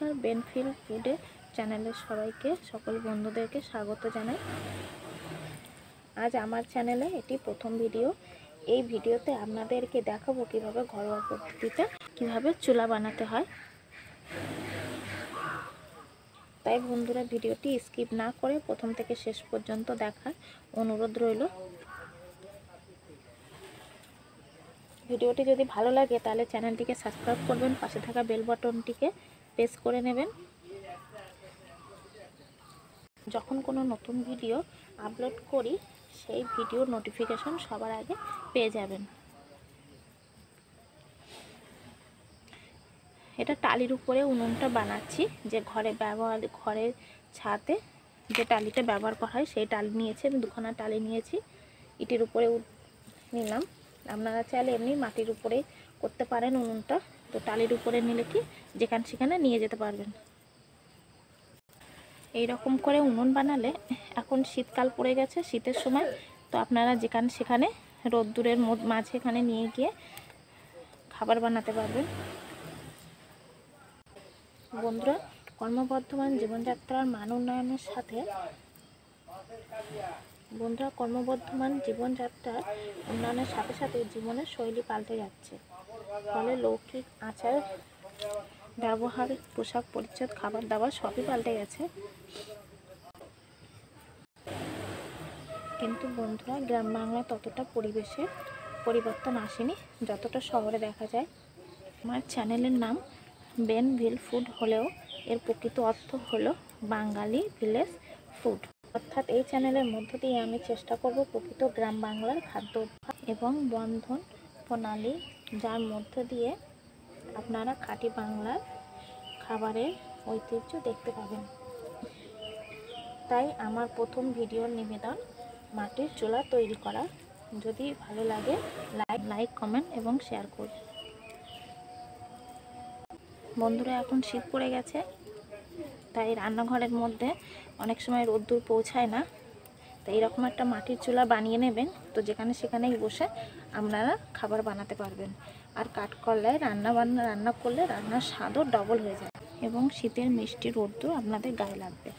নমস্কার, বেনফিল ফুডে চ্যানেলের সবাইকে সকল বন্ধুদেরকে স্বাগত জানাই। আজ আমার চ্যানেলে এটি প্রথম ভিডিও। এই ভিডিওতে আপনাদেরকে দেখাবো কিভাবে ঘরোয়া পদ্ধতিতে কিভাবে চুলা বানাতে হয়। তাই বন্ধুরা ভিডিওটি স্কিপ না করে প্রথম থেকে শেষ পর্যন্ত দেখার অনুরোধ রইল। ভিডিওটি যদি ভালো লাগে তাহলে চ্যানেলটিকে সাবস্ক্রাইব করবেন, পাশে থাকা বেল বাটনটিকে প্রেস করে নেবেন। যখন কোনো নতুন ভিডিও আপলোড করি সেই ভিডিওর নোটিফিকেশন সবার আগে পেয়ে যাবেন। এটা টালির উপরে উনুনটা বানাচ্ছি, যে ঘরের ছাদে যে টালিটা ব্যবহার করা হয় সেই টালি নিয়েছি। আমি দুখানা টালি নিয়েছি, ইটের উপরে নিলাম। আপনারা চাইলে এমনি মাটির উপরে করতে পারেন উনুনটা, তো টালির উপরে নিলে কি যেখানে সেখানে নিয়ে যেতে পারবেন। এই রকম করে উনুন বানালে, এখন শীতকাল পড়ে গেছে, শীতের সময়, তো আপনারা যেখানে সেখানে রোদ্দুরের মাঝখানে নিয়ে গিয়ে খাবার বানাতে পারবেন। বন্ধুরা, কর্মবর্ধমান জীবনযাত্রার মান উন্নয়নের সাথে উন্নয়নের সাথে সাথে জীবনের শৈলী পাল্টে যাচ্ছে। ফলে লৌকিক আচার ব্যবহার, পোশাক পরিচ্ছদ, খাবার দাবার সবই পাল্টে গেছে। কিন্তু বন্ধুরা, গ্রাম বাংলায় ততটা পরিবেশে পরিবর্তন আসেনি যতটা শহরে দেখা যায়। আমার চ্যানেলের নাম বেনভিল ফুড হলেও এর প্রকৃত অর্থ হলো বাঙালি ভিলেজ ফুড। অর্থাৎ এই চ্যানেলের মধ্য দিয়ে আমি চেষ্টা করব প্রকৃত গ্রাম বাংলার খাদ্য এবং বন্ধন প্রণালী, যার মধ্য দিয়ে আপনারা খাঁটি বাংলার খাবারের ঐতিহ্য দেখতে পাবেন। তাই আমার প্রথম ভিডিওর নিবেদন মাটির চুলা তৈরি করা। যদি ভালো লাগে লাইক কমেন্ট এবং শেয়ার করুন। বন্ধুরা, এখন শীত পড়ে গেছে, তাই রান্নাঘরের মধ্যে অনেক সময় রোদ্দুর পৌঁছায় না, তাই এরকম একটা মাটির চুলা বানিয়ে নেবেন। তো যেখানে সেখানেই বসে আপনারা খাবার বানাতে পারবেন। আর কাঠকয়লায় রান্না করলে রান্নার স্বাদও ডবল হয়ে যায় এবং শীতের মিষ্টি রোদ্দুর আপনাদের গায়ে লাগবে।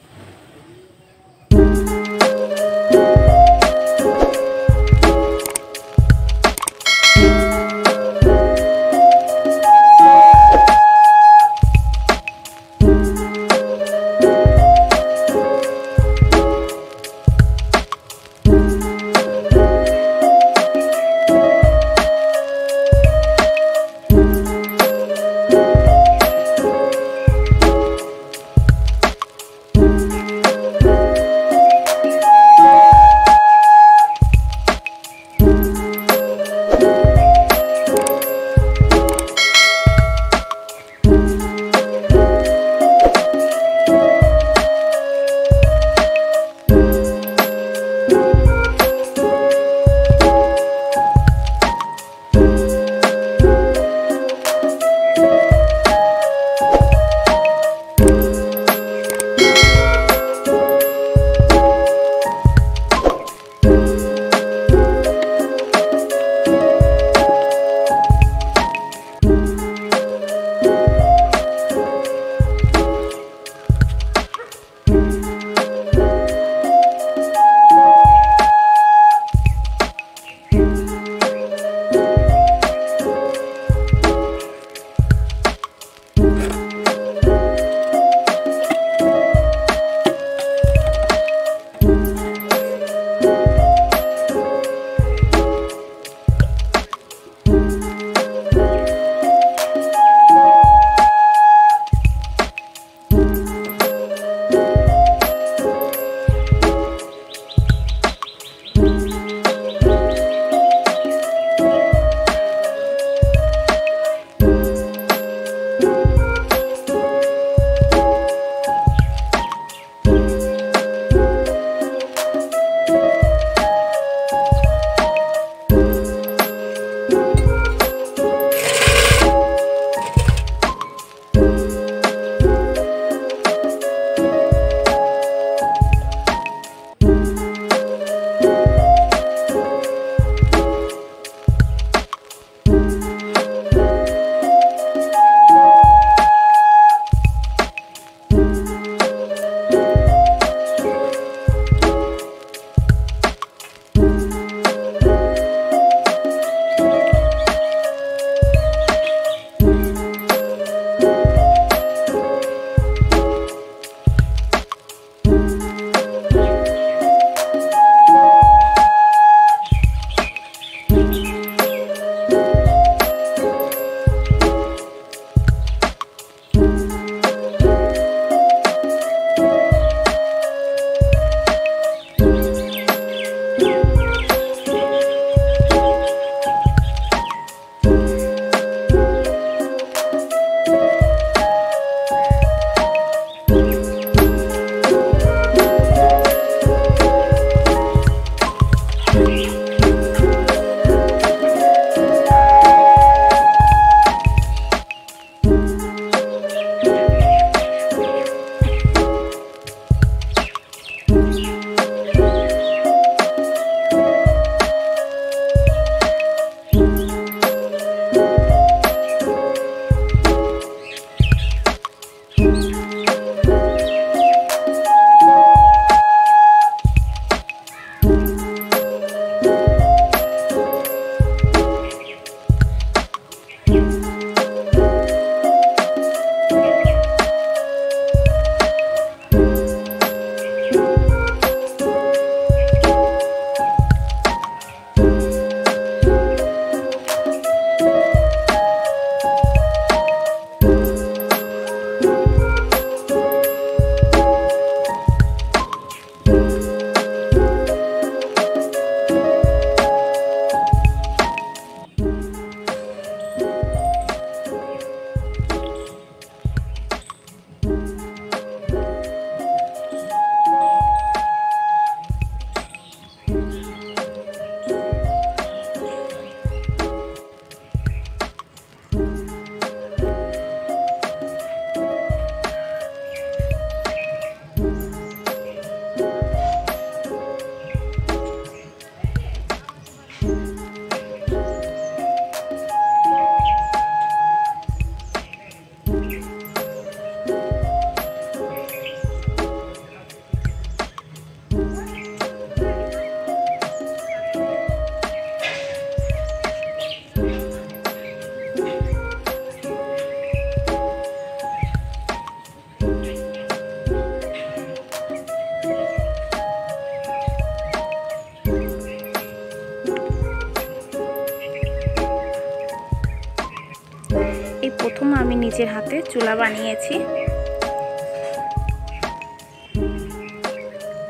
আমি নিজের হাতে চুলা বানিয়েছি।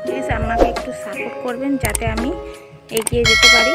প্লিজ আমাকে একটু সাপোর্ট করবেন যাতে আমি এগিয়ে যেতে পারি।